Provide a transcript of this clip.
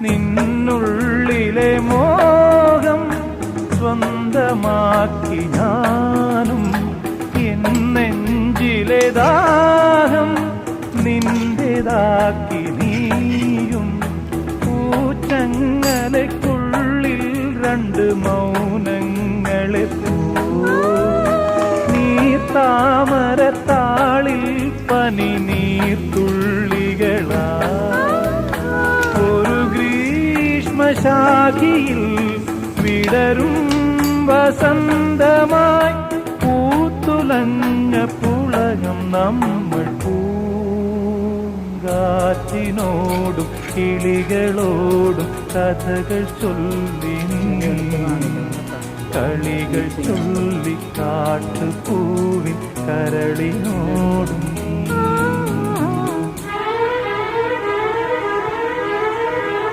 നിന്നുള്ളിലെ മോഹം സ്വന്തമാക്കി ഞാനും എൻ നെഞ്ചിലെ ദാഹം നിന്റേതാക്കി നീയും പൂച്ചങ്ങലയ്ക്കുള്ളിൽ രണ്ട് മൗനങ്ങളെ താമരത്താളിൽ പനി നീർത്തുള്ളികളാ ഒരു ഗ്രീഷ്മശാഖിയിൽ വിടരും വസന്തമായി പൂത്തുലഞ്ഞ പുളകം നമ്മൾ പൂങ്കാറ്റിനോടും കിളികളോടും കഥകൾ ചൊല്ലി കളികൾ ചൊല്ലി കാട്ടുപൂവിൻ കരളിനോടും